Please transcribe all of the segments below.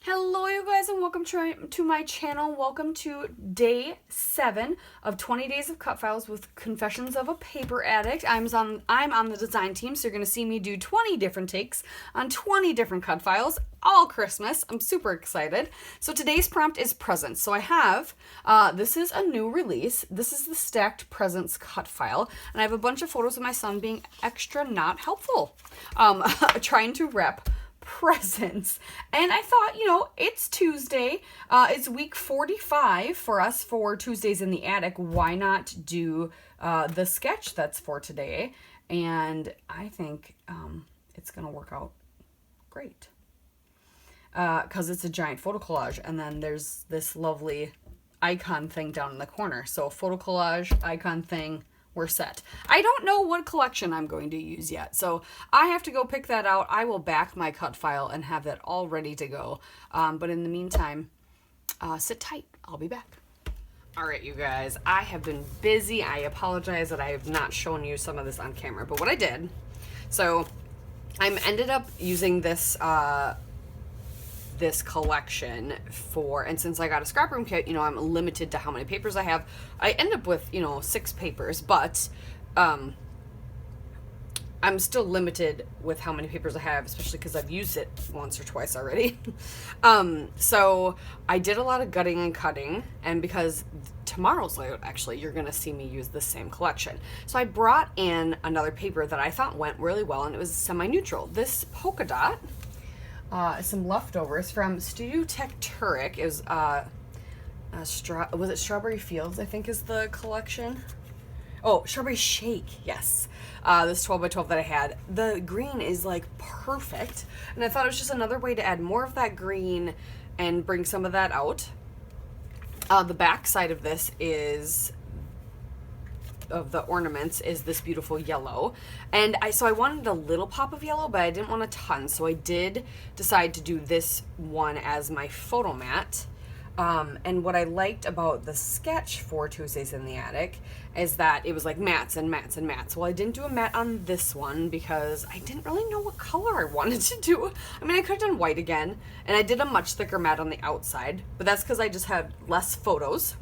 Hello you guys and welcome to my channel. Welcome to day 7 of 20 days of cut files with Confessions of a Paper Addict. I'm on the design team, so you're going to see me do 20 different takes on 20 different cut files all Christmas. I'm super excited. So today's prompt is presents. So I have, this is a new release. This is the stacked presents cut file. And I have a bunch of photos of my son being extra not helpful. Trying to wrap presents. And I thought, it's Tuesday. It's week 45 for us for Tuesdays in the Attic. Why not do the sketch that's for today? And I think it's going to work out great. Because it's a giant photo collage. And then there's this lovely icon thing down in the corner. So photo collage, icon thing, we're set. I don't know what collection I'm going to use yet, so I have to go pick that out. I will back my cut file and have that all ready to go. But in the meantime, sit tight. I'll be back. All right, you guys, I have been busy. I apologize that I have not shown you some of this on camera, but what I did, so I ended up using this this collection for, and since I got a scrap room kit, I'm limited to how many papers I have. I end up with 6 papers, but I'm still limited with how many papers I have, especially because I've used it once or twice already. So I did a lot of gutting and cutting, and because tomorrow's layout, actually, you're gonna see me use the same collection. So I brought in another paper that I thought went really well, and it was semi-neutral. This polka dot, some leftovers from Studio Tecturic. It was was it Strawberry Fields, I think is the collection. Oh, Strawberry Shake, yes. This 12 by 12 that I had. The green is like perfect, and I thought it was just another way to add more of that green and bring some of that out. The back side of this of the ornaments is this beautiful yellow, and I wanted a little pop of yellow, but I didn't want a ton, so I did decide to do this one as my photo mat. And what I liked about the sketch for Tuesdays in the Attic is that it was like mats and mats and mats. Well, I didn't do a mat on this one because I didn't really know what color I wanted to do. I mean, I could have done white again, and I did a much thicker mat on the outside, but that's because I just had less photos.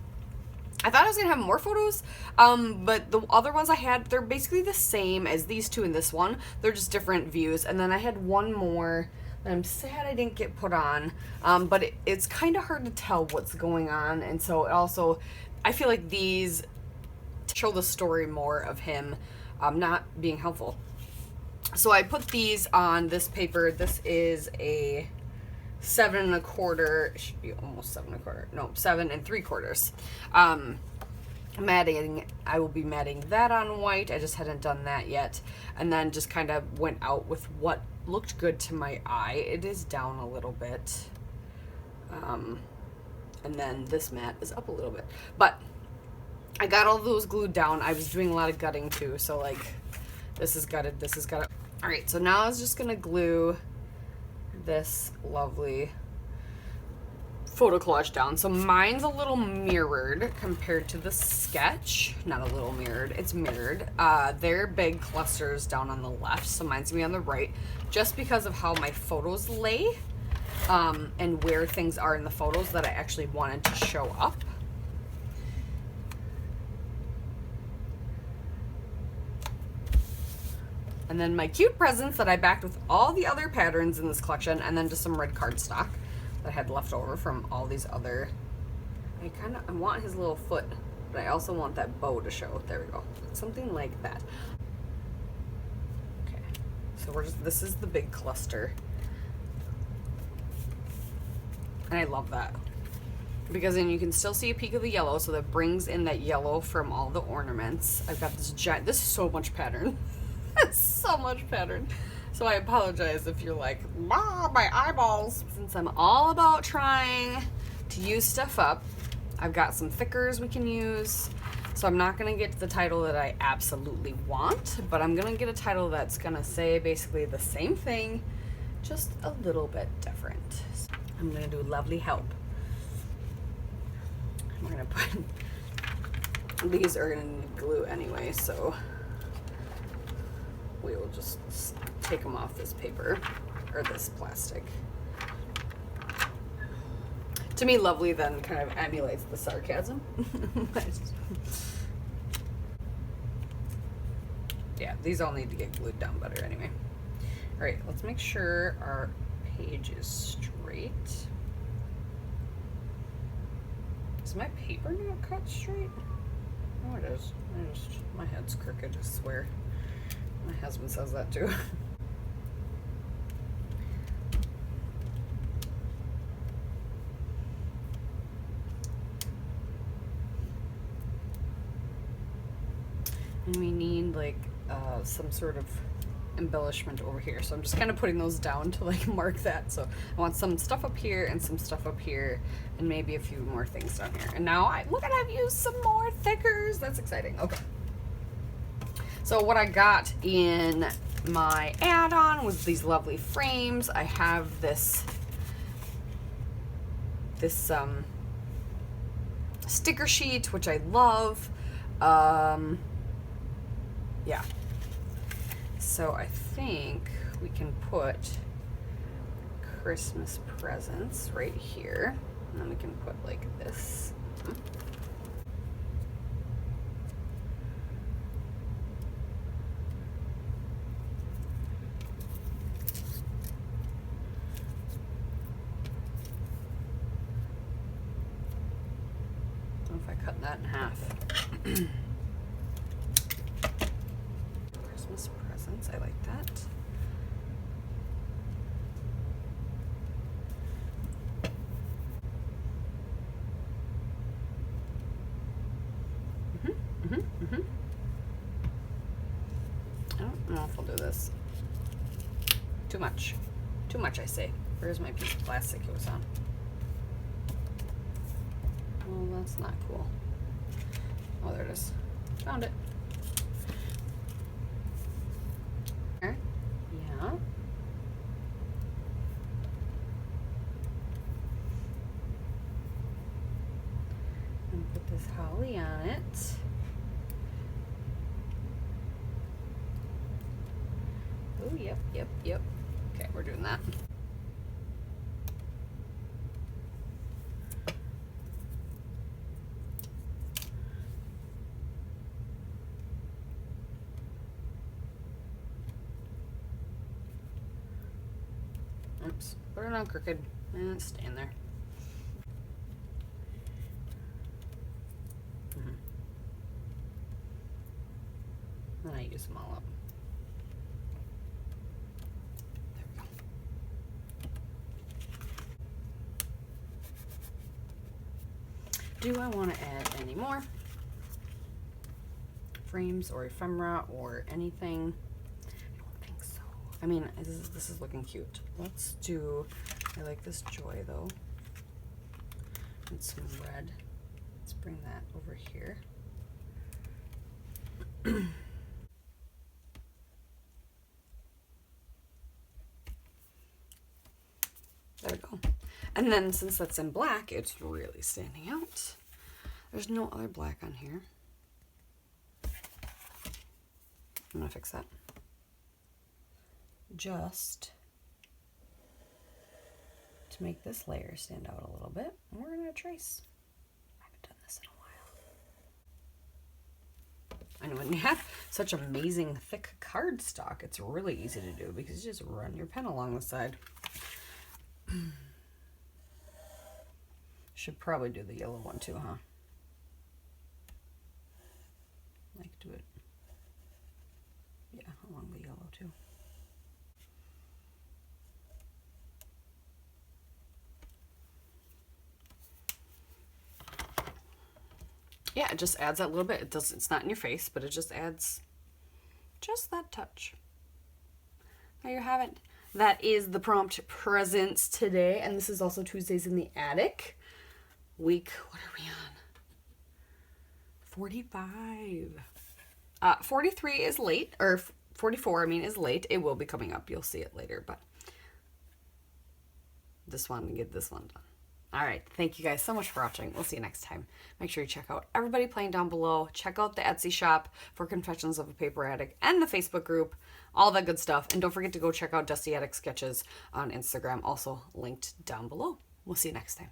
I thought I was going to have more photos, but the other ones I had, they're basically the same as these two and this one. They're just different views. And then I had one more that I'm sad I didn't get put on, but it's kind of hard to tell what's going on. And so it also, I feel like these show the story more of him not being helpful. So I put these on this paper. This is a 7 1/4, it should be almost 7 1/4, no, 7 3/4. Matting, I will be matting that on white. I just hadn't done that yet, and then just kind of went out with what looked good to my eye. It is down a little bit, and then this mat is up a little bit, but I got all those glued down. I was doing a lot of gutting too, so like this is gutted, this is gutted. All right, so now I was just gonna glue this lovely photo collage down. So mine's a little mirrored compared to the sketch. Not a little mirrored, it's mirrored. They're big clusters down on the left, so mine's gonna be on the right, just because of how my photos lay, and where things are in the photos that I actually wanted to show up. And then my cute presents that I backed with all the other patterns in this collection, and then just some red cardstock that I had left over from all these other. I want his little foot, but I also want that bow to show. There we go. Something like that. Okay. So this is the big cluster. And I love that, because then you can still see a peek of the yellow, so that brings in that yellow from all the ornaments. I've got this giant, this is so much pattern. So much pattern. So I apologize if you're like, my eyeballs. Since I'm all about trying to use stuff up, I've got some thickers we can use. So I'm not gonna get the title that I absolutely want, but I'm gonna get a title that's gonna say basically the same thing, just a little bit different. So I'm gonna do lovely help. We're gonna put, these are gonna need glue anyway, so we will just take them off this paper, or this plastic. To me, lovely then kind of emulates the sarcasm. Yeah, these all need to get glued down better anyway. All right, let's make sure our page is straight. Is my paper not cut straight? Oh, it is. My head's crooked, I swear. My husband says that too. And we need like some sort of embellishment over here, so I'm just kind of putting those down to like mark that. So I want some stuff up here and some stuff up here and maybe a few more things down here. And now look at, I've used some more thickers. That's exciting. Okay, so what I got in my add-on was these lovely frames. I have this sticker sheet, which I love. Yeah, so I think we can put Christmas presents right here, and then we can put like this. I don't know if I cut that in half. Christmas presents, I like that. I don't know if I'll do this. Too much. Too much, I say. Where's my piece of plastic it was on? Well, that's not cool. Oh, there it is. Found it. Yeah. And put this holly on it. Oh, yep. Okay, we're doing that. Oops, put it on crooked and it's staying there. Then I use them all up. There we go. Do I want to add any more frames or ephemera or anything? I mean, this is looking cute. Let's do, I like this joy though. And some red. Let's bring that over here. There we go. And then since that's in black, it's really standing out. There's no other black on here. I'm gonna fix that. Just to make this layer stand out a little bit. And we're gonna trace. I haven't done this in a while. And when you have such amazing thick cardstock, it's really easy to do because you just run your pen along the side. Should probably do the yellow one too, huh? Like do it, yeah, along the yellow too. Yeah, it just adds that little bit. It does, it's not in your face, but it just adds just that touch. There you have it. That is the prompt presents today, and this is also Tuesdays in the Attic. Week, what are we on? 45. 43 is late, or 44, I mean, is late. It will be coming up. You'll see it later, but just wanted to get this one done. All right, thank you guys so much for watching. We'll see you next time. Make sure you check out everybody playing down below. Check out the Etsy shop for Confessions of a Paper Addict and the Facebook group, all that good stuff. And don't forget to go check out Dusty Attic Sketches on Instagram, also linked down below. We'll see you next time.